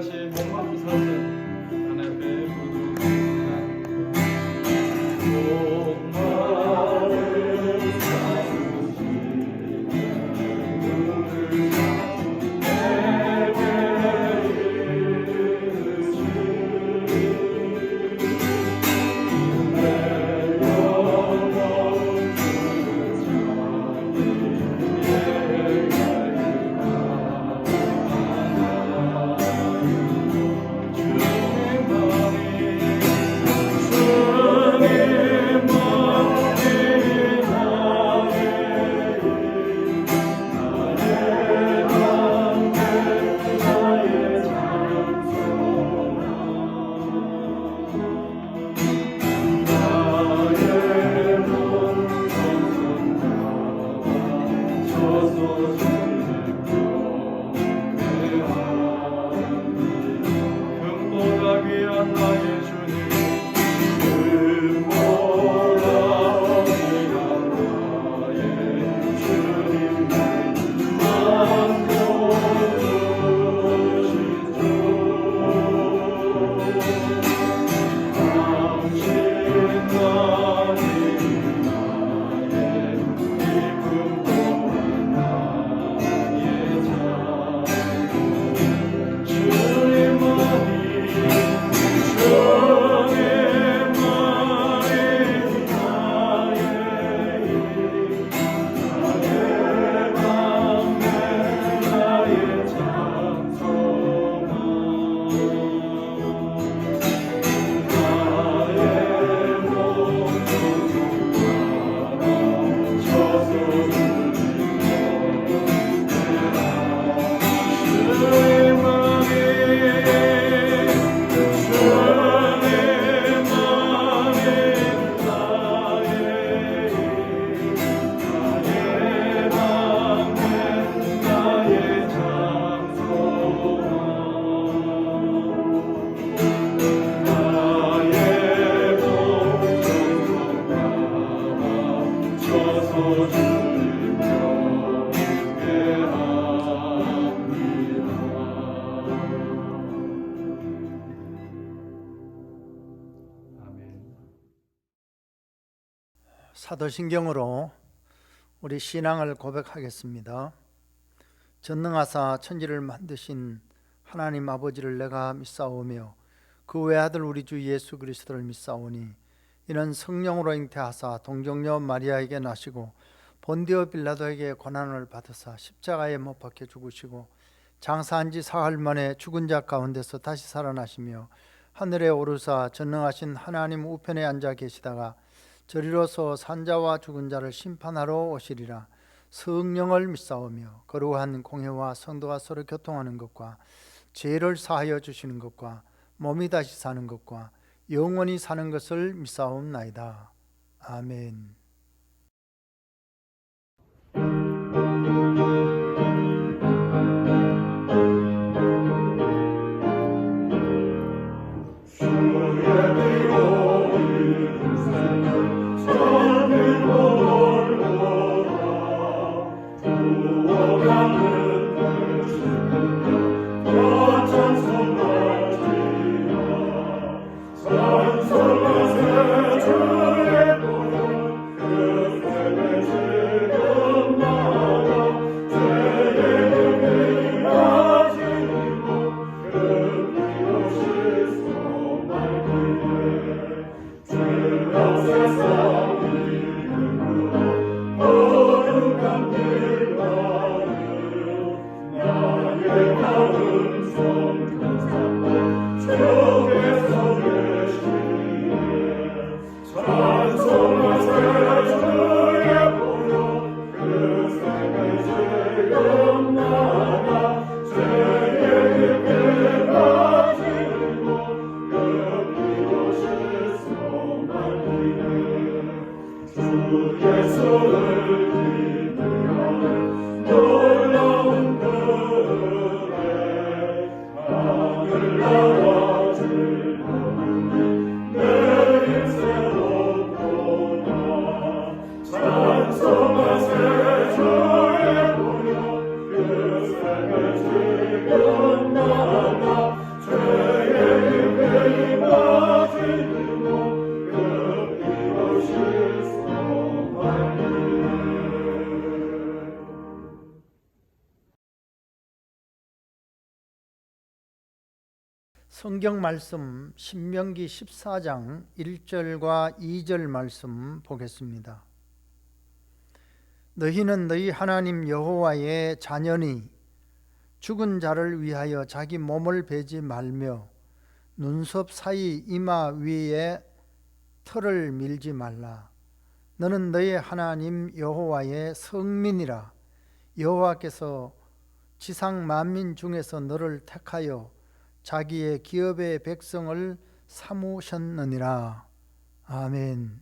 다시 목마른 사슴 하늘 배부르다 목마른 사도신경으로 우리 신앙을 고백하겠습니다. 전능하사 천지를 만드신 하나님 아버지를 내가 믿사오며 그 외아들 우리 주 예수 그리스도를 믿사오니 이는 성령으로 잉태하사 동정녀 마리아에게 나시고 본디오 빌라도에게 고난을 받으사 십자가에 못 박혀 죽으시고 장사한 지 사흘 만에 죽은 자 가운데서 다시 살아나시며 하늘에 오르사 전능하신 하나님 우편에 앉아 계시다가 저리로서 산자와 죽은 자를 심판하러 오시리라. 성령을 믿사오며 거룩한 공회와 성도가 서로 교통하는 것과 죄를 사하여 주시는 것과 몸이 다시 사는 것과 영원히 사는 것을 믿사옵나이다. 아멘. 성경 말씀 신명기 14장 1절과 2절 말씀 보겠습니다. 너희는 너희 하나님 여호와의 자녀니 죽은 자를 위하여 자기 몸을 베지 말며 눈썹 사이 이마 위에 털을 밀지 말라. 너는 너희 하나님 여호와의 성민이라. 여호와께서 지상 만민 중에서 너를 택하여 자기의 기업의 백성을 삼으셨느니라. 아멘.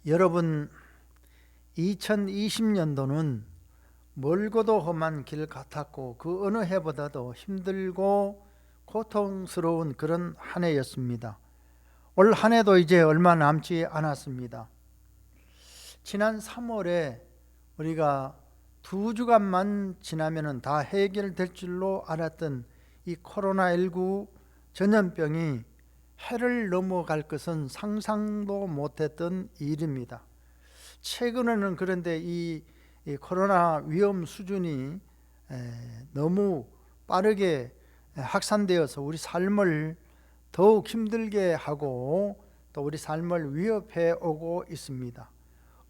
여러분, 2020년도는 멀고도 험한 길 같았고 그 어느 해보다도 힘들고 고통스러운 그런 한 해였습니다. 올 한 해도 이제 얼마 남지 않았습니다. 지난 3월에 우리가 2주간만 지나면 다 해결될 줄로 알았던 이 코로나19 전염병이 해를 넘어갈 것은 상상도 못했던 일입니다. 최근에는 그런데 이 코로나 위험 수준이 너무 빠르게 확산되어서 우리 삶을 더욱 힘들게 하고 또 우리 삶을 위협해 오고 있습니다.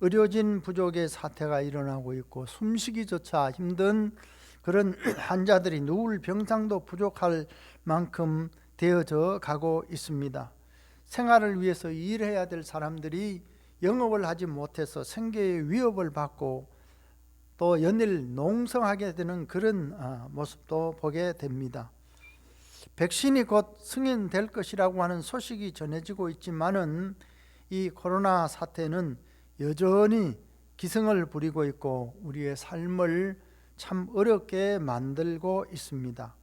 의료진 부족의 사태가 일어나고 있고 숨쉬기조차 힘든 그런 환자들이 누울 병상도 부족할 만큼 되어져 가고 있습니다. 생활을 위해서 일해야 될 사람들이 영업을 하지 못해서 생계의 위협을 받고 또 연일 농성하게 되는 그런 모습도 보게 됩니다. 백신이 곧 승인될 것이라고 하는 소식이 전해지고 있지만은 이 코로나 사태는 여전히 기승을 부리고 있고 우리의 삶을 참 어렵게 만들고 있습니다.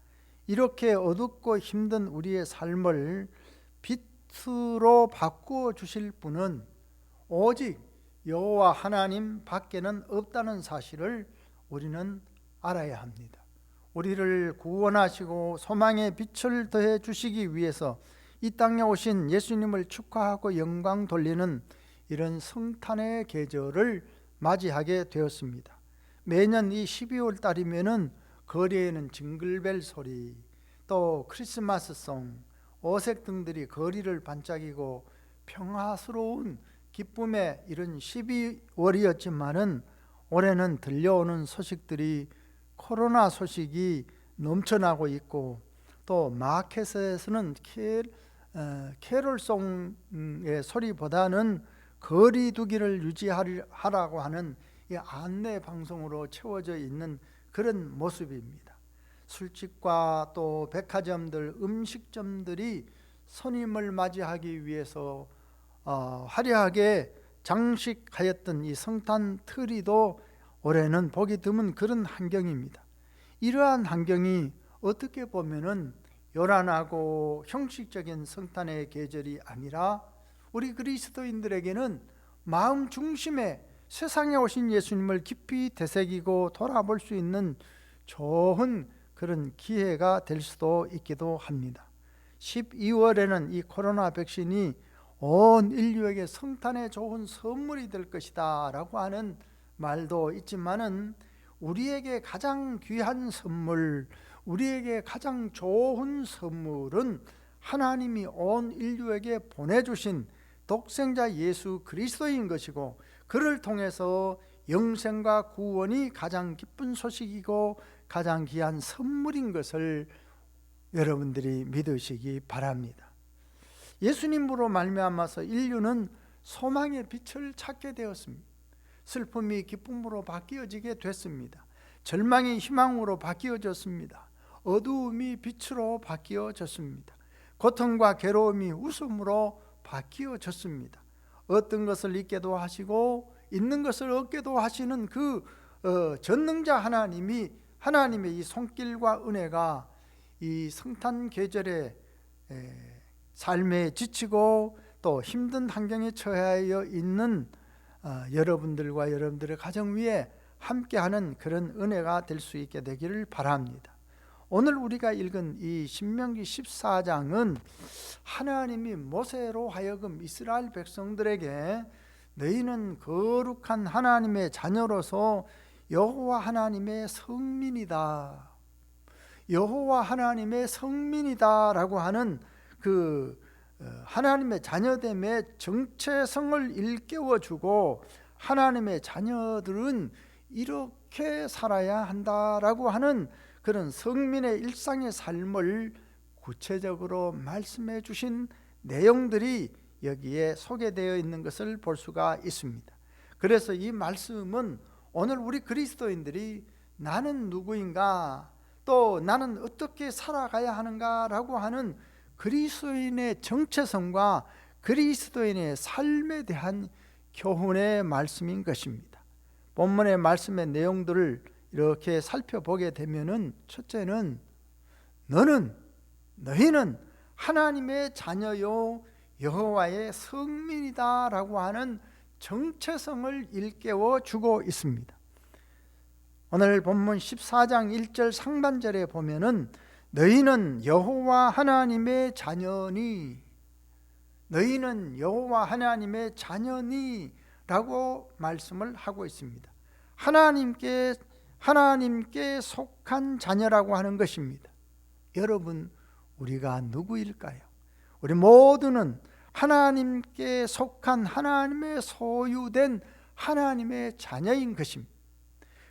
이렇게 어둡고 힘든 우리의 삶을 빛으로 바꾸어 주실 분은 오직 여호와 하나님 밖에는 없다는 사실을 우리는 알아야 합니다. 우리를 구원하시고 소망의 빛을 더해 주시기 위해서 이 땅에 오신 예수님을 축하하고 영광 돌리는 이런 성탄의 계절을 맞이하게 되었습니다. 매년 이 12월 달이면은 거리에는 징글벨 소리, 또 크리스마스송, 어색등들이 거리를 반짝이고 평화스러운 기쁨의 이런 12월이었지만은 올해는 들려오는 소식들이 코로나 소식이 넘쳐나고 있고 또 마켓에서는 캐롤송의 소리보다는 거리 두기를 유지하라고 하는 이 안내 방송으로 채워져 있는 그런 모습입니다. 술집과 또 백화점들, 음식점들이 손님을 맞이하기 위해서 화려하게 장식하였던 이 성탄 트리도 올해는 보기 드문 그런 환경입니다. 이러한 환경이 어떻게 보면은 요란하고 형식적인 성탄의 계절이 아니라 우리 그리스도인들에게는 마음 중심에 세상에 오신 예수님을 깊이 되새기고 돌아볼 수 있는 좋은 그런 기회가 될 수도 있기도 합니다. 12월에는 이 코로나 백신이 온 인류에게 성탄의 좋은 선물이 될 것이다 라고 하는 말도 있지만은 우리에게 가장 귀한 선물, 우리에게 가장 좋은 선물은 하나님이 온 인류에게 보내주신 독생자 예수 그리스도인 것이고 그를 통해서 영생과 구원이 가장 기쁜 소식이고 가장 귀한 선물인 것을 여러분들이 믿으시기 바랍니다. 예수님으로 말미암아서 인류는 소망의 빛을 찾게 되었습니다. 슬픔이 기쁨으로 바뀌어지게 됐습니다. 절망이 희망으로 바뀌어졌습니다. 어두움이 빛으로 바뀌어졌습니다. 고통과 괴로움이 웃음으로 바뀌어졌습니다. 어떤 것을 잊게도 하시고 있는 것을 얻게도 하시는 그 전능자 하나님의 이 손길과 은혜가 이 성탄 계절에 삶에 지치고 또 힘든 환경에 처하여 있는 여러분들과 여러분들의 가정 위에 함께하는 그런 은혜가 될 수 있게 되기를 바랍니다. 오늘 우리가 읽은 이 신명기 14장은 하나님이 모세로 하여금 이스라엘 백성들에게 너희는 거룩한 하나님의 자녀로서 여호와 하나님의 성민이다, 여호와 하나님의 성민이다 라고 하는 그 하나님의 자녀됨의 정체성을 일깨워주고 하나님의 자녀들은 이렇게 살아야 한다라고 하는 그런 성민의 일상의 삶을 구체적으로 말씀해 주신 내용들이 여기에 소개되어 있는 것을 볼 수가 있습니다. 그래서 이 말씀은 오늘 우리 그리스도인들이 나는 누구인가, 또 나는 어떻게 살아가야 하는가 라고 하는 그리스도인의 정체성과 그리스도인의 삶에 대한 교훈의 말씀인 것입니다. 본문의 말씀의 내용들을 이렇게 살펴보게 되면은 첫째는 너희는 하나님의 자녀요 여호와의 성민이다 라고 하는 정체성을 일깨워 주고 있습니다. 오늘 본문 14장 1절 상반절에 보면은 너희는 여호와 하나님의 자녀니, 너희는 여호와 하나님의 자녀니 라고 말씀을 하고 있습니다. 하나님께 속한 자녀라고 하는 것입니다. 여러분, 우리가 누구일까요? 우리 모두는 하나님께 속한 하나님의 소유된 하나님의 자녀인 것입니다.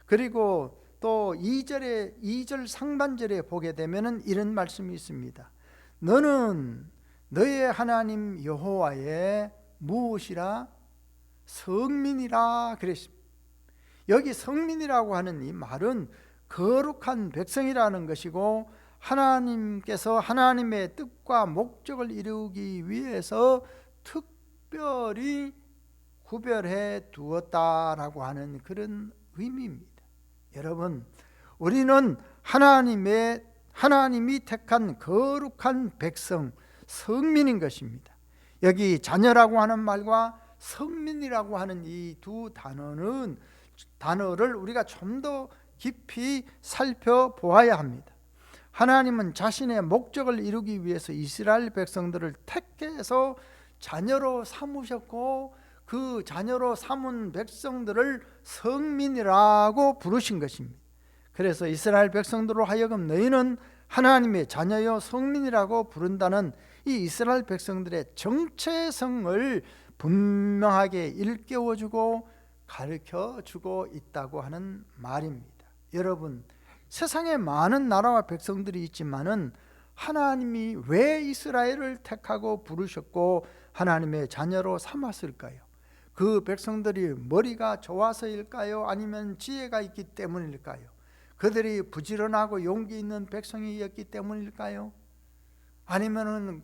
그리고 또 2절 상반절에 보게 되면 이런 말씀이 있습니다. 너는 너의 하나님 여호와의 무엇이라? 성민이라 그랬습니다. 여기 성민이라고 하는 이 말은 거룩한 백성이라는 것이고, 하나님께서 하나님의 뜻과 목적을 이루기 위해서 특별히 구별해 두었다라고 하는 그런 의미입니다. 여러분, 우리는 하나님이 택한 거룩한 백성, 성민인 것입니다. 여기 자녀라고 하는 말과 성민이라고 하는 이 두 단어를 우리가 좀 더 깊이 살펴보아야 합니다. 하나님은 자신의 목적을 이루기 위해서 이스라엘 백성들을 택해서 자녀로 삼으셨고, 그 자녀로 삼은 백성들을 성민이라고 부르신 것입니다. 그래서 이스라엘 백성들로 하여금 너희는 하나님의 자녀여 성민이라고 부른다는 이 이스라엘 백성들의 정체성을 분명하게 일깨워주고 가르쳐주고 있다고 하는 말입니다. 여러분, 세상에 많은 나라와 백성들이 있지만은 하나님이 왜 이스라엘을 택하고 부르셨고 하나님의 자녀로 삼았을까요? 그 백성들이 머리가 좋아서일까요? 아니면 지혜가 있기 때문일까요? 그들이 부지런하고 용기 있는 백성이었기 때문일까요? 아니면은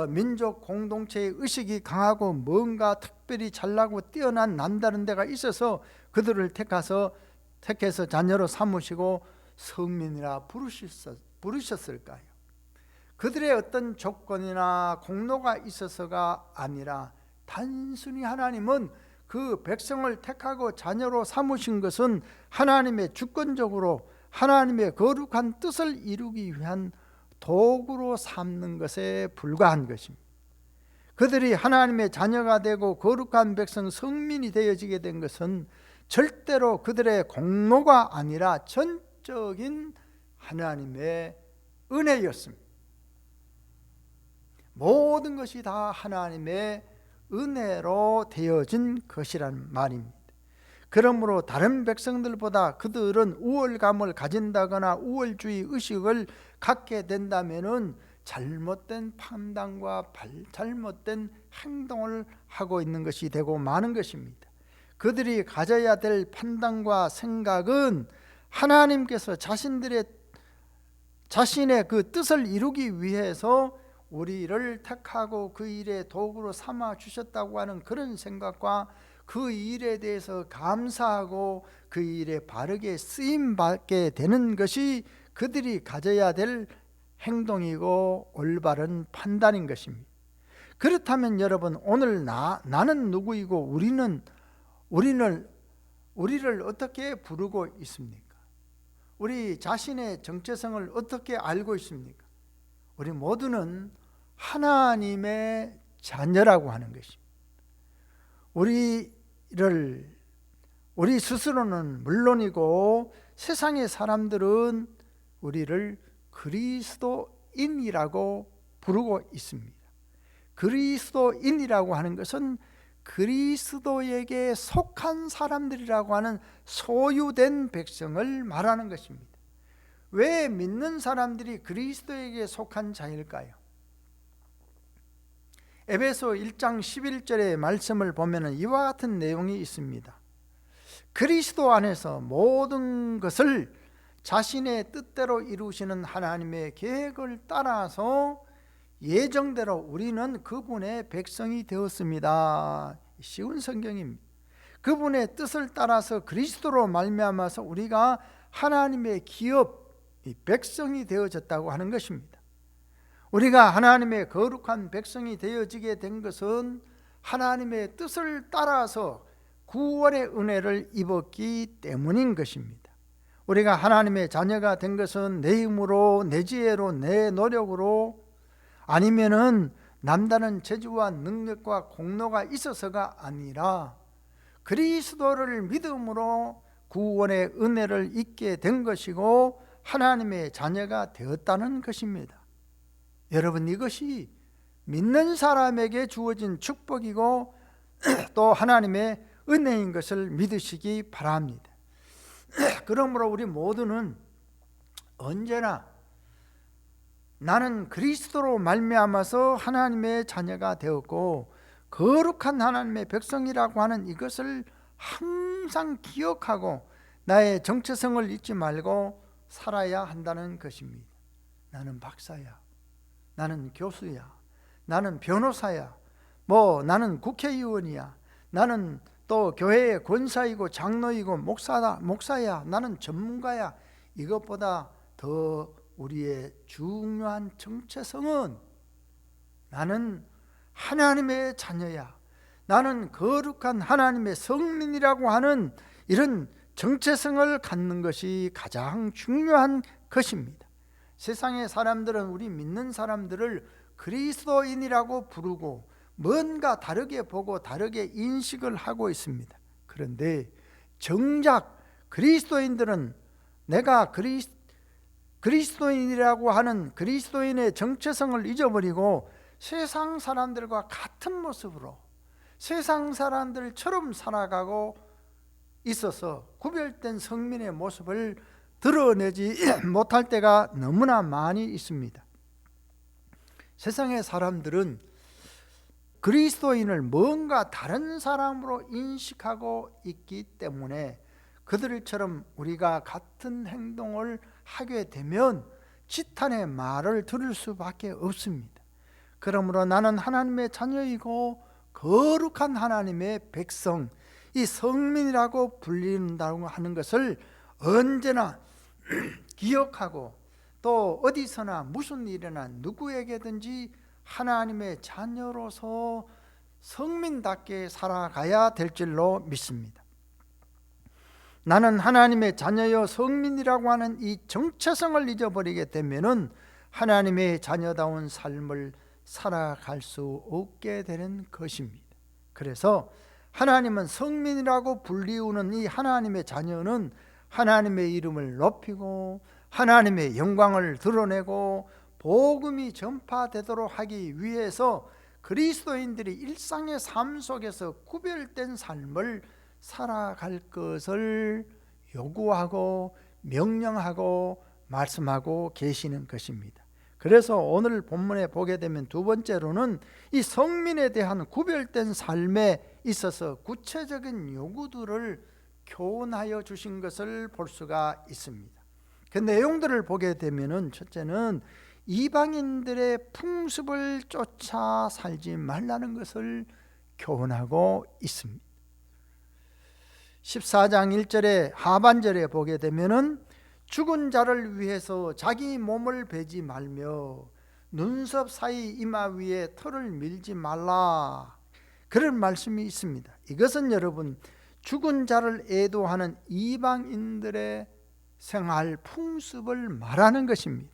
민족 공동체의 의식이 강하고 뭔가 특별히 잘나고 뛰어난 남다른 데가 있어서 그들을 택해서 자녀로 삼으시고 성민이라 부르셨을까요? 그들의 어떤 조건이나 공로가 있어서가 아니라 단순히 하나님은 그 백성을 택하고 자녀로 삼으신 것은 하나님의 주권적으로 하나님의 거룩한 뜻을 이루기 위한 도구로 삼는 것에 불과한 것입니다. 그들이 하나님의 자녀가 되고 거룩한 백성 성민이 되어지게 된 것은 절대로 그들의 공로가 아니라 전적인 하나님의 은혜였습니다. 모든 것이 다 하나님의 은혜로 되어진 것이란 말입니다. 그러므로 다른 백성들보다 그들은 우월감을 가진다거나 우월주의 의식을 갖게 된다면은 잘못된 판단과 잘못된 행동을 하고 있는 것이 되고 마는 것입니다. 그들이 가져야 될 판단과 생각은 하나님께서 자신의 그 뜻을 이루기 위해서 우리를 택하고 그 일의 도구로 삼아 주셨다고 하는 그런 생각과 그 일에 대해서 감사하고 그 일에 바르게 쓰임받게 되는 것이 그들이 가져야 될 행동이고 올바른 판단인 것입니다. 그렇다면 여러분, 오늘 나는 누구이고 우리를 어떻게 부르고 있습니까? 우리 자신의 정체성을 어떻게 알고 있습니까? 우리 모두는 하나님의 자녀라고 하는 것입니다. 우리 스스로는 물론이고 세상의 사람들은 우리를 그리스도인이라고 부르고 있습니다. 그리스도인이라고 하는 것은 그리스도에게 속한 사람들이라고 하는 소유된 백성을 말하는 것입니다. 왜 믿는 사람들이 그리스도에게 속한 자일까요? 에베소 1장 11절의 말씀을 보면 이와 같은 내용이 있습니다. 그리스도 안에서 모든 것을 자신의 뜻대로 이루시는 하나님의 계획을 따라서 예정대로 우리는 그분의 백성이 되었습니다. 쉬운 성경입니다. 그분의 뜻을 따라서 그리스도로 말미암아서 우리가 하나님의 기업, 백성이 되어졌다고 하는 것입니다. 우리가 하나님의 거룩한 백성이 되어지게 된 것은 하나님의 뜻을 따라서 구원의 은혜를 입었기 때문인 것입니다. 우리가 하나님의 자녀가 된 것은 내 힘으로, 내 지혜로, 내 노력으로, 아니면은 남다른 재주와 능력과 공로가 있어서가 아니라 그리스도를 믿음으로 구원의 은혜를 입게 된 것이고 하나님의 자녀가 되었다는 것입니다. 여러분, 이것이 믿는 사람에게 주어진 축복이고 또 하나님의 은혜인 것을 믿으시기 바랍니다. 그러므로 우리 모두는 언제나 나는 그리스도로 말미암아서 하나님의 자녀가 되었고 거룩한 하나님의 백성이라고 하는 이것을 항상 기억하고 나의 정체성을 잊지 말고 살아야 한다는 것입니다. 나는 박사야, 나는 교수야, 나는 변호사야, 나는 국회의원이야, 나는 또 교회의 권사이고 장로이고 목사야, 나는 전문가야. 이것보다 더 우리의 중요한 정체성은 나는 하나님의 자녀야, 나는 거룩한 하나님의 성민이라고 하는 이런 정체성을 갖는 것이 가장 중요한 것입니다. 세상의 사람들은 우리 믿는 사람들을 그리스도인이라고 부르고 뭔가 다르게 보고 다르게 인식을 하고 있습니다. 그런데 정작 그리스도인들은 내가 그리스도인이라고 하는 그리스도인의 정체성을 잊어버리고 세상 사람들과 같은 모습으로 세상 사람들처럼 살아가고 있어서 구별된 성민의 모습을 드러내지 못할 때가 너무나 많이 있습니다. 세상의 사람들은 그리스도인을 뭔가 다른 사람으로 인식하고 있기 때문에 그들처럼 우리가 같은 행동을 하게 되면 지탄의 말을 들을 수밖에 없습니다. 그러므로 나는 하나님의 자녀이고 거룩한 하나님의 백성, 이 성민이라고 불린다고 하는 것을 언제나 기억하고 또 어디서나 무슨 일이나 누구에게든지 하나님의 자녀로서 성민답게 살아가야 될 줄로 믿습니다. 나는 하나님의 자녀여 성민이라고 하는 이 정체성을 잊어버리게 되면은 하나님의 자녀다운 삶을 살아갈 수 없게 되는 것입니다. 그래서 하나님은 성민이라고 불리우는 이 하나님의 자녀는 하나님의 이름을 높이고 하나님의 영광을 드러내고 복음이 전파되도록 하기 위해서 그리스도인들이 일상의 삶 속에서 구별된 삶을 살아갈 것을 요구하고 명령하고 말씀하고 계시는 것입니다. 그래서 오늘 본문에 보게 되면 두 번째로는 이 성민에 대한 구별된 삶에 있어서 구체적인 요구들을 교훈하여 주신 것을 볼 수가 있습니다. 그 내용들을 보게 되면은 첫째는 이방인들의 풍습을 쫓아 살지 말라는 것을 교훈하고 있습니다. 14장 1절에 하반절에 보게 되면은 죽은 자를 위해서 자기 몸을 베지 말며 눈썹 사이 이마 위에 털을 밀지 말라, 그런 말씀이 있습니다. 이것은 여러분 죽은 자를 애도하는 이방인들의 생활 풍습을 말하는 것입니다.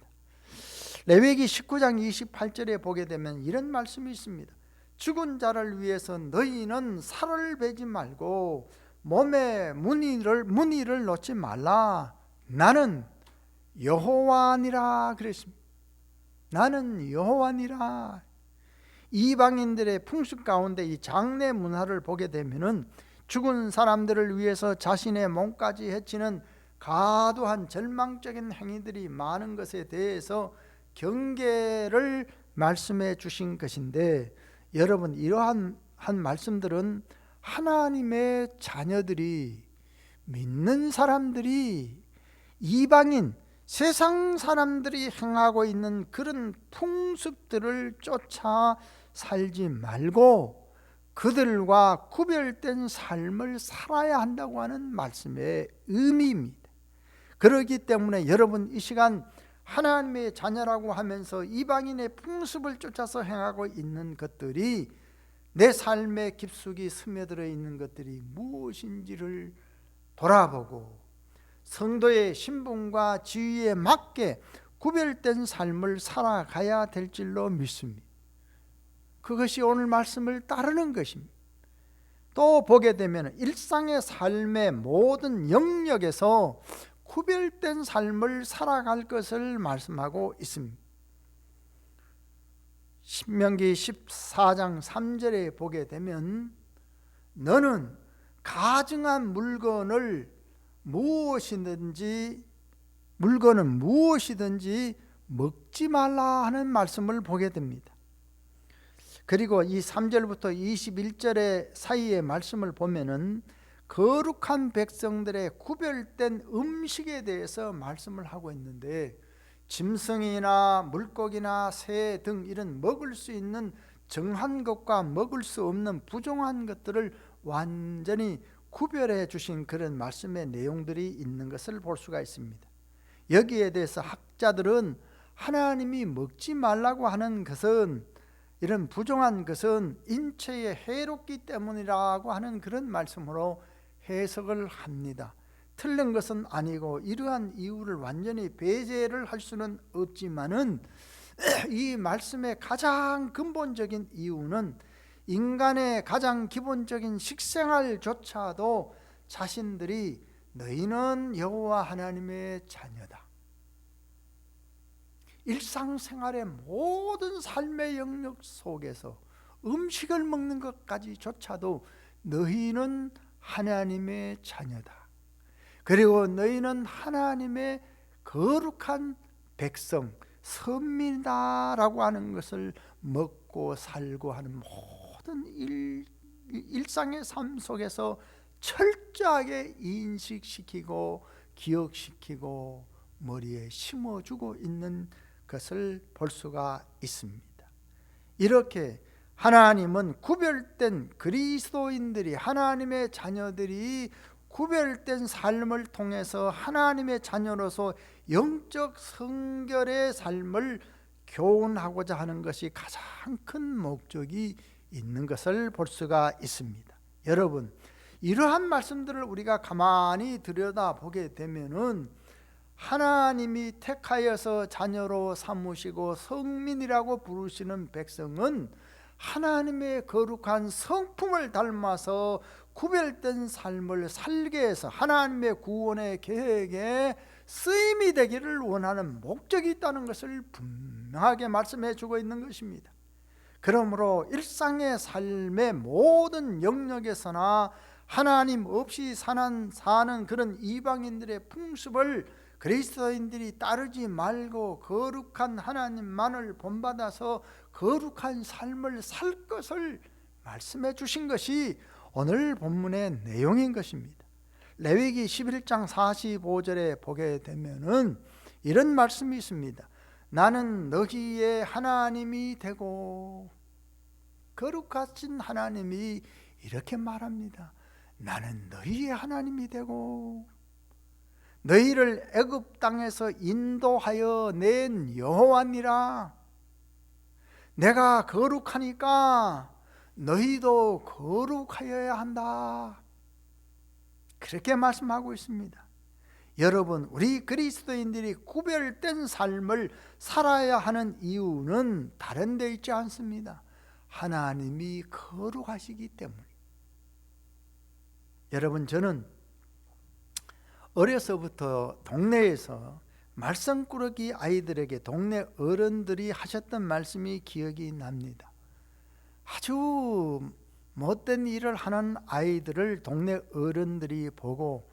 레위기 19장 28절에 보게 되면 이런 말씀이 있습니다. 죽은 자를 위해서 너희는 살을 베지 말고 몸에 무늬를 놓지 말라. 나는 여호와니라 그랬습니다. 나는 여호와니라. 이방인들의 풍습 가운데 이 장례 문화를 보게 되면은 죽은 사람들을 위해서 자신의 몸까지 해치는 과도한 절망적인 행위들이 많은 것에 대해서 경계를 말씀해 주신 것인데, 여러분 이러한 말씀들은 하나님의 자녀들이, 믿는 사람들이 이방인 세상 사람들이 행하고 있는 그런 풍습들을 쫓아 살지 말고 그들과 구별된 삶을 살아야 한다고 하는 말씀의 의미입니다. 그렇기 때문에 여러분 이 시간 하나님의 자녀라고 하면서 이방인의 풍습을 쫓아서 행하고 있는 것들이, 내 삶에 깊숙이 스며들어 있는 것들이 무엇인지를 돌아보고 성도의 신분과 지위에 맞게 구별된 삶을 살아가야 될 줄로 믿습니다. 그것이 오늘 말씀을 따르는 것입니다. 또 보게 되면 일상의 삶의 모든 영역에서 구별된 삶을 살아갈 것을 말씀하고 있습니다. 신명기 14장 3절에 보게 되면 너는 가증한 물건은 무엇이든지 먹지 말라 하는 말씀을 보게 됩니다. 그리고 이 3절부터 21절의 사이의 말씀을 보면은 거룩한 백성들의 구별된 음식에 대해서 말씀을 하고 있는데, 짐승이나 물고기나 새 등 이런 먹을 수 있는 정한 것과 먹을 수 없는 부정한 것들을 완전히 구별해 주신 그런 말씀의 내용들이 있는 것을 볼 수가 있습니다. 여기에 대해서 학자들은 하나님이 먹지 말라고 하는 것은, 이런 부정한 것은 인체에 해롭기 때문이라고 하는 그런 말씀으로 해석을 합니다. 틀린 것은 아니고 이러한 이유를 완전히 배제를 할 수는 없지만은 이 말씀의 가장 근본적인 이유는 인간의 가장 기본적인 식생활조차도 자신들이 너희는 여호와 하나님의 자녀다, 일상생활의 모든 삶의 영역 속에서 음식을 먹는 것까지조차도 너희는 하나님의 자녀다, 그리고 너희는 하나님의 거룩한 백성, 선민이다라고 하는 것을 먹고 살고 하는 모든 일상의 삶 속에서 철저하게 인식시키고 기억시키고 머리에 심어주고 있는 것을 볼 수가 있습니다. 이렇게 하나님은 구별된 그리스도인들이, 하나님의 자녀들이 구별된 삶을 통해서 하나님의 자녀로서 영적 성결의 삶을 교훈하고자 하는 것이 가장 큰 목적이 있는 것을 볼 수가 있습니다. 여러분, 이러한 말씀들을 우리가 가만히 들여다보게 되면은 하나님이 택하여서 자녀로 삼으시고 성민이라고 부르시는 백성은 하나님의 거룩한 성품을 닮아서 구별된 삶을 살게 해서 하나님의 구원의 계획에 쓰임이 되기를 원하는 목적이 있다는 것을 분명하게 말씀해 주고 있는 것입니다. 그러므로 일상의 삶의 모든 영역에서나 하나님 없이 사는 그런 이방인들의 풍습을 그리스도인들이 따르지 말고 거룩한 하나님만을 본받아서 거룩한 삶을 살 것을 말씀해 주신 것이 오늘 본문의 내용인 것입니다. 레위기 11장 45절에 보게 되면은 이런 말씀이 있습니다. 나는 너희의 하나님이 되고, 거룩하신 하나님이 이렇게 말합니다. 나는 너희의 하나님이 되고 너희를 애굽 땅에서 인도하여 낸 여호와니라. 내가 거룩하니까 너희도 거룩하여야 한다. 그렇게 말씀하고 있습니다. 여러분, 우리 그리스도인들이 구별된 삶을 살아야 하는 이유는 다른 데 있지 않습니다. 하나님이 거룩하시기 때문에. 여러분, 저는 어려서부터 동네에서 말썽꾸러기 아이들에게 동네 어른들이 하셨던 말씀이 기억이 납니다. 아주 못된 일을 하는 아이들을 동네 어른들이 보고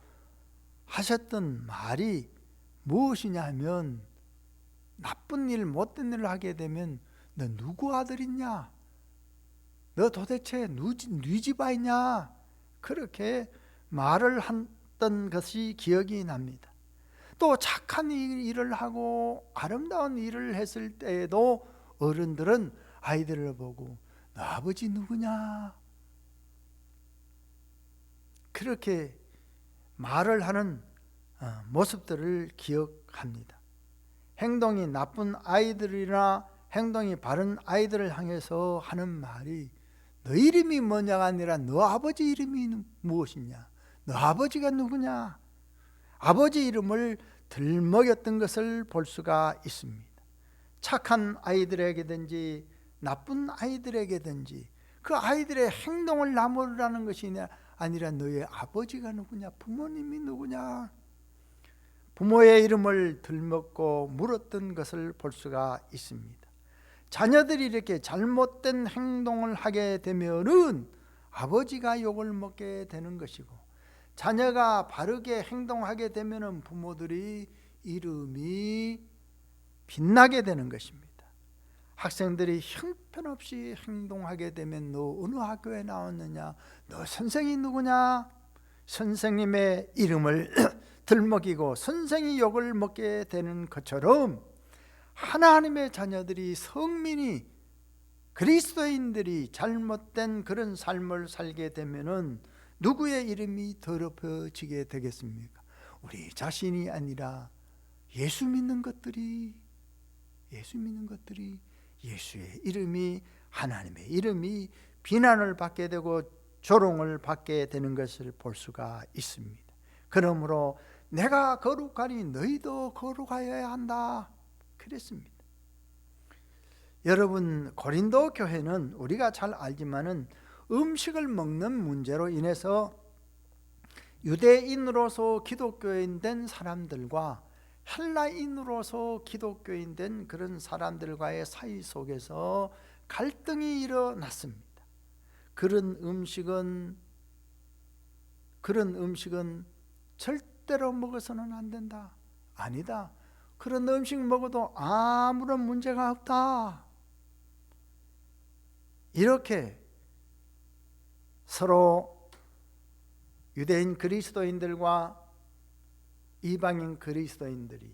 하셨던 말이 무엇이냐 하면, 나쁜 일, 못된 일을 하게 되면 너 누구 아들이냐? 너 도대체 네 집 아이냐? 그렇게 말을 했던 것이 기억이 납니다. 또 착한 일을 하고 아름다운 일을 했을 때에도 어른들은 아이들을 보고 너 아버지 누구냐? 그렇게 말을 하는 모습들을 기억합니다. 행동이 나쁜 아이들이나 행동이 바른 아이들을 향해서 하는 말이 너 이름이 뭐냐가 아니라 너 아버지 이름이 무엇이냐? 너 아버지가 누구냐? 아버지 이름을 들먹였던 것을 볼 수가 있습니다. 착한 아이들에게든지 그 아이들의 행동을 나무라는 것이 아니라 너 아버지가 누구냐? 그 아이들의 행동을 나무라는 것이 아니라 너 아버지가 누구냐? 아버지 이름을 들먹였던 것을 볼 수가 있습니다. 착한 아이들에게든지 나쁜 아이들에게든지 그 아이들의 행동을 나무라는 것이 아니라 너의 아버지가 누구냐? 부모님이 누구냐? 부모의 이름을 들먹고 물었던 것을 볼 수가 있습니다. 자녀들이 이렇게 잘못된 행동을 하게 되면은 아버지가 욕을 먹게 되는 것이고, 자녀가 바르게 행동하게 되면은 부모들이 이름이 빛나게 되는 것입니다. 학생들이 형편없이 행동하게 되면 너 어느 학교에 나왔느냐, 너 선생이 누구냐, 선생님의 이름을 들먹이고 선생이 욕을 먹게 되는 것처럼 하나님의 자녀들이, 성민이, 그리스도인들이 잘못된 그런 삶을 살게 되면은 누구의 이름이 더럽혀지게 되겠습니까? 우리 자신이 아니라 예수 믿는 것들이 예수의 이름이, 하나님의 이름이 비난을 받게 되고 조롱을 받게 되는 것을 볼 수가 있습니다. 그러므로 내가 거룩하니 너희도 거룩하여야 한다, 그랬습니다. 여러분, 고린도 교회는 우리가 잘 알지만은 음식을 먹는 문제로 인해서 유대인으로서 기독교인 된 사람들과 헬라인으로서 기독교인 된 그런 사람들과의 사이 속에서 갈등이 일어났습니다. 그런 음식은 절대로 먹어서는 안 된다. 아니다. 그런 음식 먹어도 아무런 문제가 없다. 이렇게 서로 유대인 그리스도인들과 이방인 그리스도인들이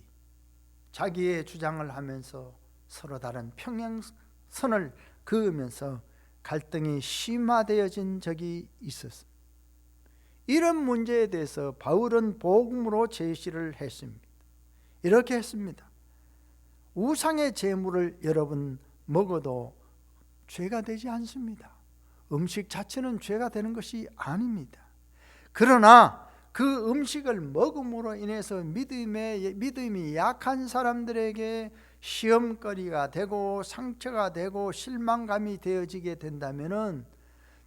자기의 주장을 하면서 서로 다른 평행선을 그으면서 갈등이 심화되어진 적이 있었습니다. 이런 문제에 대해서 바울은 복음으로 제시를 했습니다. 이렇게 했습니다. 우상의 제물을 여러분 먹어도 죄가 되지 않습니다. 음식 자체는 죄가 되는 것이 아닙니다. 그러나 그 음식을 먹음으로 인해서 믿음이 약한 사람들에게 시험거리가 되고 상처가 되고 실망감이 되어지게 된다면은,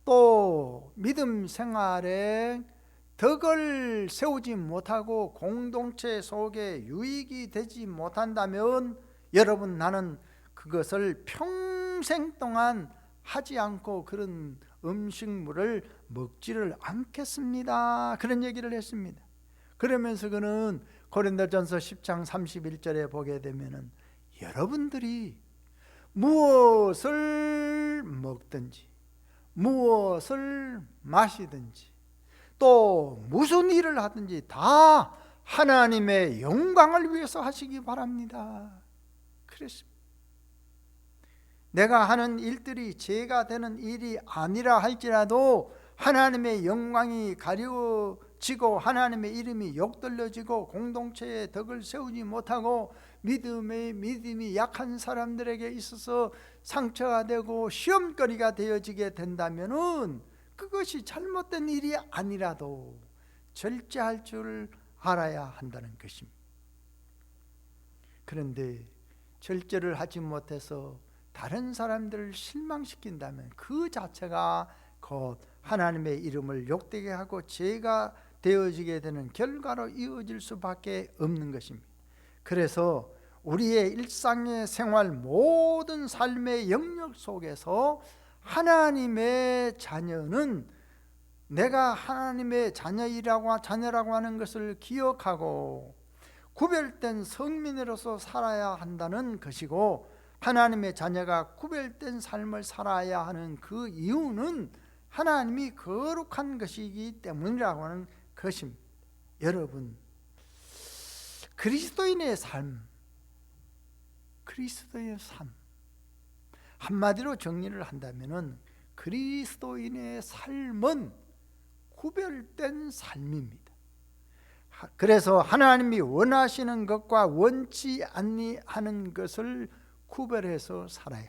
또 믿음 생활에 덕을 세우지 못하고 공동체 속에 유익이 되지 못한다면, 여러분, 나는 그것을 평생 동안 하지 않고 그런 음식물을 먹지를 않겠습니다, 그런 얘기를 했습니다. 그러면서 그는 고린도전서 10장 31절에 보게 되면은 여러분들이 무엇을 먹든지 무엇을 마시든지 또 무슨 일을 하든지 다 하나님의 영광을 위해서 하시기 바랍니다, 그랬습니다. 내가 하는 일들이 죄가 되는 일이 아니라 할지라도 하나님의 영광이 가려지고 하나님의 이름이 욕들려지고 공동체에 덕을 세우지 못하고 믿음이 약한 사람들에게 있어서 상처가 되고 시험거리가 되어지게 된다면은 그것이 잘못된 일이 아니라도 절제할 줄 알아야 한다는 것입니다. 그런데 절제를 하지 못해서 다른 사람들을 실망시킨다면 그 자체가 곧 하나님의 이름을 욕되게 하고 죄가 되어지게 되는 결과로 이어질 수밖에 없는 것입니다. 그래서 우리의 일상의 생활, 모든 삶의 영역 속에서 하나님의 자녀는 내가 하나님의 자녀라고 하는 것을 기억하고 구별된 성민으로서 살아야 한다는 것이고, 하나님의 자녀가 구별된 삶을 살아야 하는 그 이유는 하나님이 거룩한 것이기 때문이라고 하는 것입니다. 여러분, 그리스도인의 삶, 한마디로 정리를 한다면은 그리스도인의 삶은 구별된 삶입니다. 그래서 하나님이 원하시는 것과 원치 아니하는 것을 구별해서 살아야,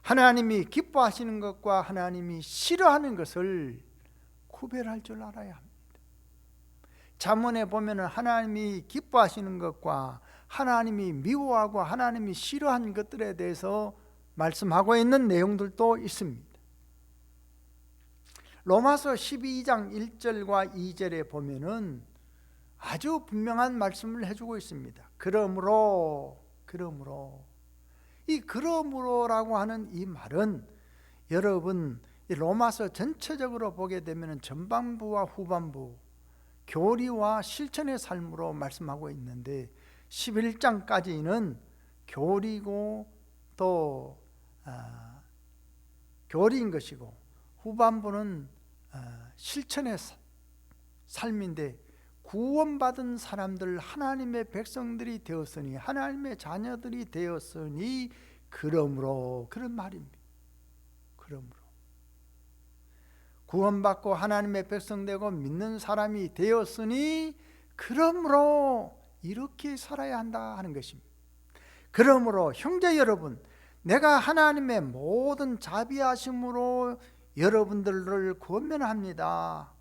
하나님이 기뻐하시는 것과 하나님이 싫어하는 것을 구별할 줄 알아야 합니다. 잠언에 보면은 하나님이 기뻐하시는 것과 하나님이 미워하고 하나님이 싫어하는 것들에 대해서 말씀하고 있는 내용들도 있습니다. 로마서 12장 1절과 2절에 보면은 아주 분명한 말씀을 해주고 있습니다. 그러므로 이 그러므로라고 하는 이 말은 여러분 이 로마서 전체적으로 보게 되면 전반부와 후반부 교리와 실천의 삶으로 말씀하고 있는데 11장까지는 교리고 또 교리인 것이고 후반부는 실천의 삶인데 구원받은 사람들 하나님의 백성들이 되었으니 하나님의 자녀들이 되었으니 그러므로 그런 말입니다. 그러므로 구원받고 하나님의 백성 되고 믿는 사람이 되었으니 그러므로 이렇게 살아야 한다 하는 것입니다. 그러므로 형제 여러분, 내가 하나님의 모든 자비하심으로 여러분들을 권면합니다.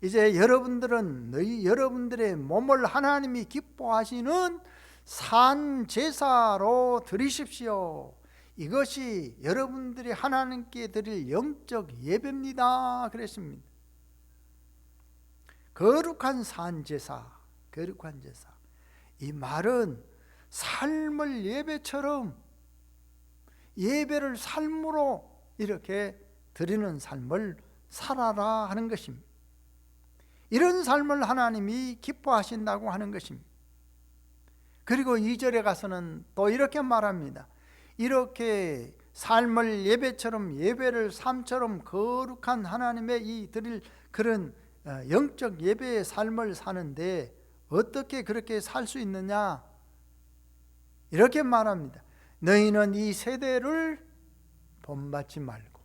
이제 여러분들은 여러분들의 몸을 하나님이 기뻐하시는 산 제사로 드리십시오. 이것이 여러분들이 하나님께 드릴 영적 예배입니다. 그랬습니다. 거룩한 산 제사, 거룩한 제사. 이 말은 삶을 예배처럼 예배를 삶으로 이렇게 드리는 삶을 살아라 하는 것입니다. 이런 삶을 하나님이 기뻐하신다고 하는 것입니다. 그리고 2절에 가서는 또 이렇게 말합니다. 이렇게 삶을 예배처럼 예배를 삶처럼 거룩한 하나님의 이 드릴 그런 영적 예배의 삶을 사는데 어떻게 그렇게 살 수 있느냐? 이렇게 말합니다. 너희는 이 세대를 본받지 말고,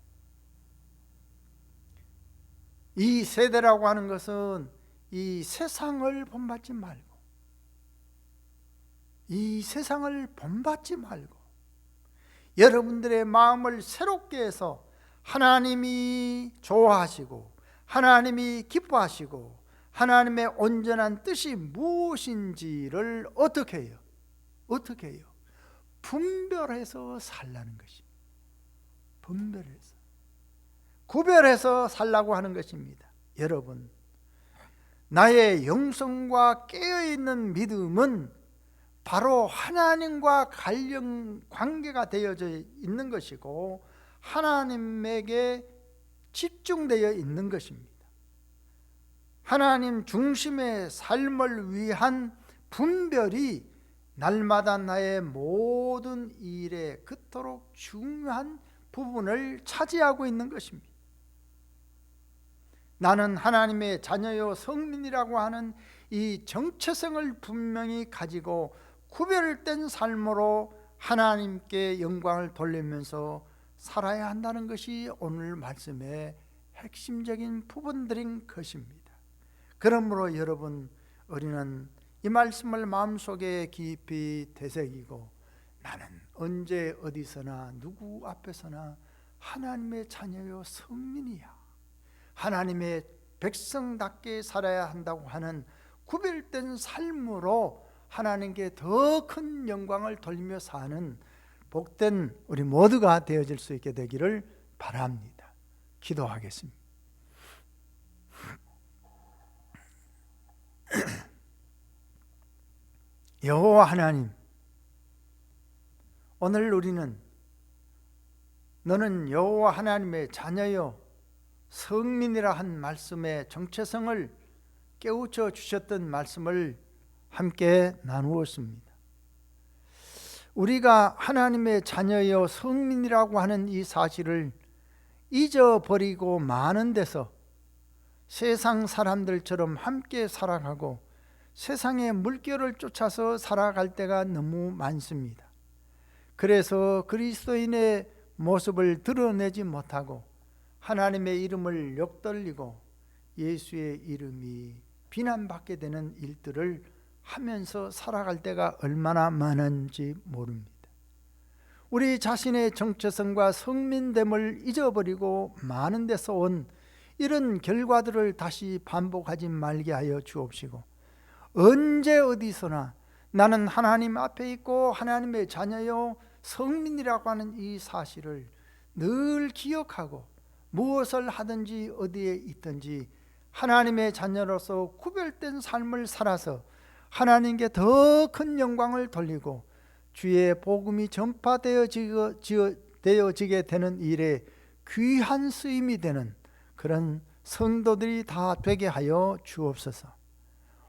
이 세대라고 하는 것은 이 세상을 본받지 말고, 이 세상을 본받지 말고 여러분들의 마음을 새롭게 해서 하나님이 좋아하시고 하나님이 기뻐하시고 하나님의 온전한 뜻이 무엇인지를 어떻게 해요? 어떻게 해요? 분별해서 살라는 것입니다. 분별해서, 구별해서 살라고 하는 것입니다. 여러분, 나의 영성과 깨어있는 믿음은 바로 하나님과 관계가 되어져 있는 것이고 하나님에게 집중되어 있는 것입니다. 하나님 중심의 삶을 위한 분별이 날마다 나의 모든 일에 그토록 중요한 부분을 차지하고 있는 것입니다. 나는 하나님의 자녀요 성민이라고 하는 이 정체성을 분명히 가지고 구별된 삶으로 하나님께 영광을 돌리면서 살아야 한다는 것이 오늘 말씀의 핵심적인 부분들인 것입니다. 그러므로 여러분, 우리는 이 말씀을 마음속에 깊이 되새기고 나는 언제 어디서나 누구 앞에서나 하나님의 자녀요 성민이야, 하나님의 백성답게 살아야 한다고 하는 구별된 삶으로 하나님께 더 큰 영광을 돌리며 사는 복된 우리 모두가 되어질 수 있게 되기를 바랍니다. 기도하겠습니다. 여호와 하나님, 오늘 우리는 너는 여호와 하나님의 자녀요 성민이라 한 말씀의 정체성을 깨우쳐 주셨던 말씀을 함께 나누었습니다. 우리가 하나님의 자녀여 성민이라고 하는 이 사실을 잊어버리고 많은 데서 세상 사람들처럼 함께 살아가고 세상의 물결을 쫓아서 살아갈 때가 너무 많습니다. 그래서 그리스도인의 모습을 드러내지 못하고 하나님의 이름을 욕돌리고 예수의 이름이 비난받게 되는 일들을 하면서 살아갈 때가 얼마나 많은지 모릅니다. 우리 자신의 정체성과 성민됨을 잊어버리고 많은 데서 온 이런 결과들을 다시 반복하지 말게 하여 주옵시고, 언제 어디서나 나는 하나님 앞에 있고 하나님의 자녀요 성민이라고 하는 이 사실을 늘 기억하고 무엇을 하든지 어디에 있든지 하나님의 자녀로서 구별된 삶을 살아서 하나님께 더 큰 영광을 돌리고 주의 복음이 전파되어지게 되는 일에 귀한 쓰임이 되는 그런 성도들이 다 되게 하여 주옵소서.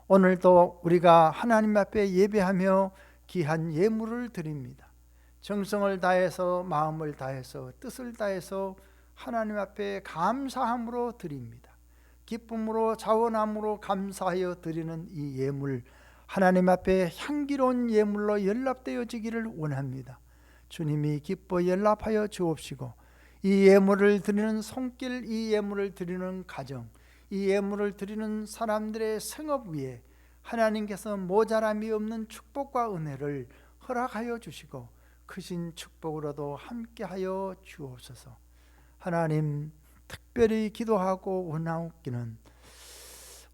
오늘도 우리가 하나님 앞에 예배하며 귀한 예물을 드립니다. 정성을 다해서, 마음을 다해서, 뜻을 다해서 하나님 앞에 감사함으로 드립니다. 기쁨으로, 자원함으로 감사하여 드리는 이 예물, 하나님 앞에 향기로운 예물로 연락되어지기를 원합니다. 주님이 기뻐 연락하여 주옵시고, 이 예물을 드리는 손길, 이 예물을 드리는 가정, 이 예물을 드리는 사람들의 생업 위에 하나님께서 모자람이 없는 축복과 은혜를 허락하여 주시고, 크신 축복으로도 함께하여 주옵소서. 하나님, 특별히 기도하고 원하옵기는,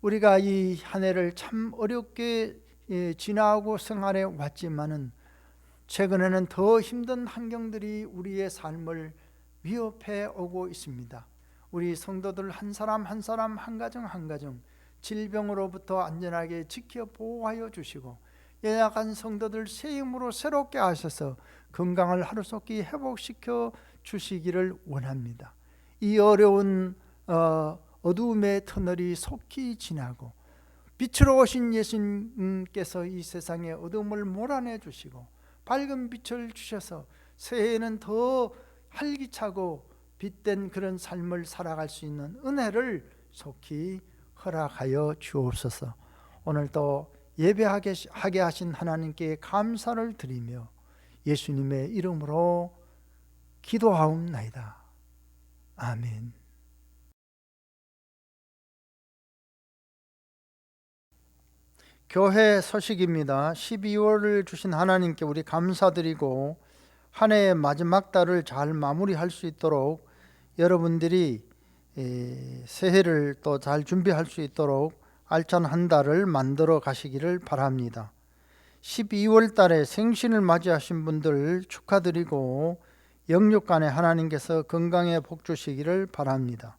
우리가 이 한 해를 참 어렵게 지나고 생활해 왔지만은 최근에는 더 힘든 환경들이 우리의 삶을 위협해 오고 있습니다. 우리 성도들 한 사람 한 사람, 한 가정 한 가정 질병으로부터 안전하게 지켜 보호하여 주시고, 연약한 성도들 새 힘으로 새롭게 하셔서 건강을 하루속히 회복시켜 주시기를 원합니다. 이 어려운 어두움의 터널이 속히 지나고 빛으로 오신 예수님께서 이 세상의 어둠을 몰아내 주시고 밝은 빛을 주셔서 새해에는 더 활기차고 빛된 그런 삶을 살아갈 수 있는 은혜를 속히 허락하여 주옵소서. 오늘도 예배하게 하신 하나님께 감사를 드리며 예수님의 이름으로 기도하옵나이다. 아멘. 교회 소식입니다. 12월을 주신 하나님께 우리 감사드리고, 한 해의 마지막 달을 잘 마무리할 수 있도록 여러분들이 새해를 또 잘 준비할 수 있도록 알찬 한 달을 만들어 가시기를 바랍니다. 12월 달에 생신을 맞이하신 분들 축하드리고, 영육간에 하나님께서 건강에 복 주시기를 바랍니다.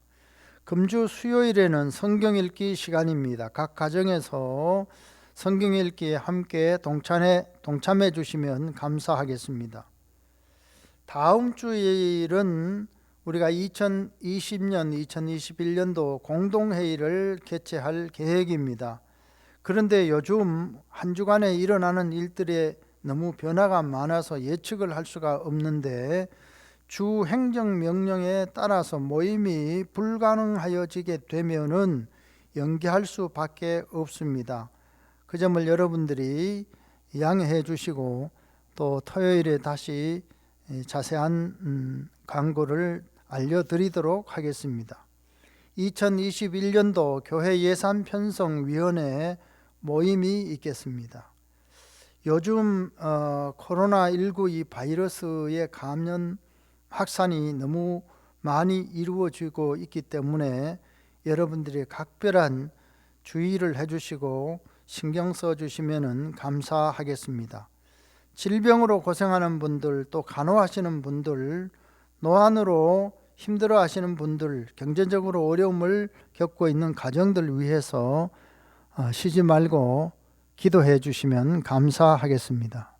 금주 수요일에는 성경 읽기 시간입니다. 각 가정에서 성경 읽기에 함께 동참해 주시면 감사하겠습니다. 다음 주일은 우리가 2020년, 2021년도 공동회의를 개최할 계획입니다. 그런데 요즘 한 주간에 일어나는 일들에 너무 변화가 많아서 예측을 할 수가 없는데, 주 행정명령에 따라서 모임이 불가능하여지게 되면은 연기할 수밖에 없습니다. 그 점을 여러분들이 양해해 주시고, 또 토요일에 다시 자세한 광고를 알려드리도록 하겠습니다. 2021년도 교회 예산 편성위원회 모임이 있겠습니다. 요즘 코로나19 이 바이러스의 감염 확산이 너무 많이 이루어지고 있기 때문에 여러분들이 각별한 주의를 해주시고 신경 써주시면 감사하겠습니다. 질병으로 고생하는 분들, 또 간호하시는 분들, 노안으로 힘들어하시는 분들, 경제적으로 어려움을 겪고 있는 가정들 위해서 쉬지 말고 기도해 주시면 감사하겠습니다.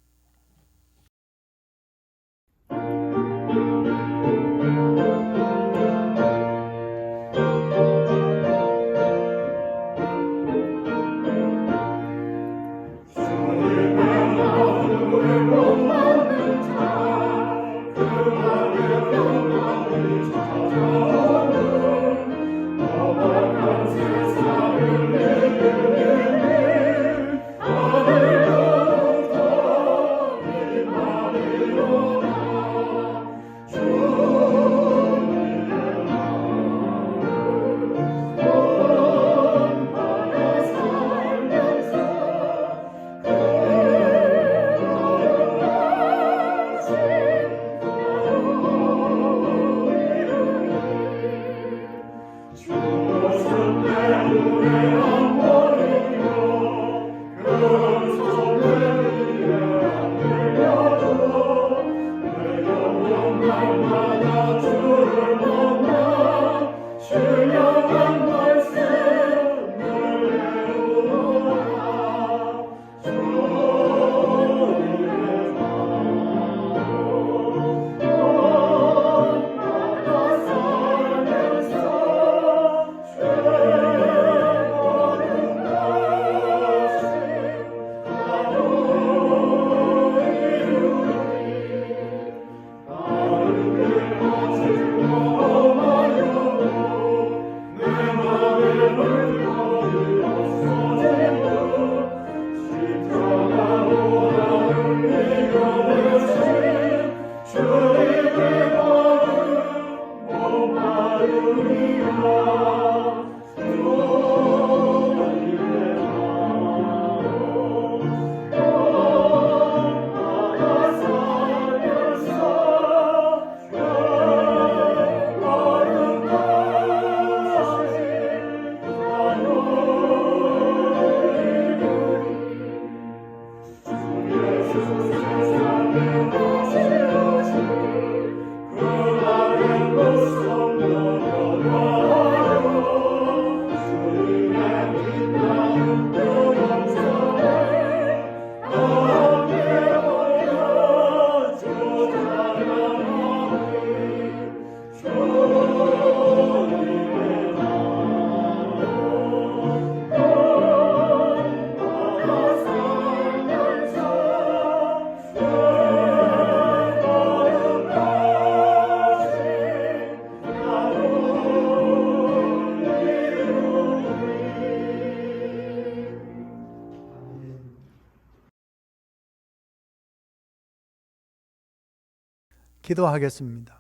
기도하겠습니다.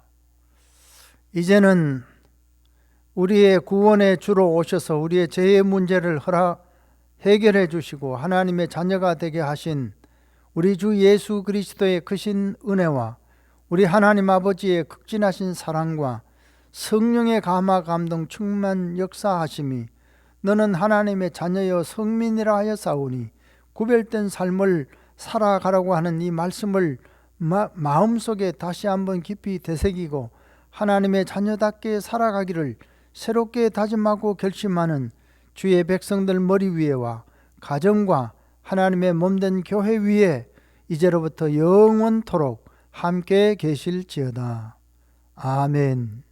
이제는 우리의 구원의 주로 오셔서 우리의 죄의 문제를 해결해 주시고 하나님의 자녀가 되게 하신 우리 주 예수 그리스도의 크신 은혜와 우리 하나님 아버지의 극진하신 사랑과 성령의 감화 감동 충만 역사하심이 너는 하나님의 자녀여 성민이라 하여 싸우니 구별된 삶을 살아가라고 하는 이 말씀을 마음속에 다시 한번 깊이 되새기고 하나님의 자녀답게 살아가기를 새롭게 다짐하고 결심하는 주의 백성들 머리 위에와 가정과 하나님의 몸된 교회 위에 이제로부터 영원토록 함께 계실지어다. 아멘.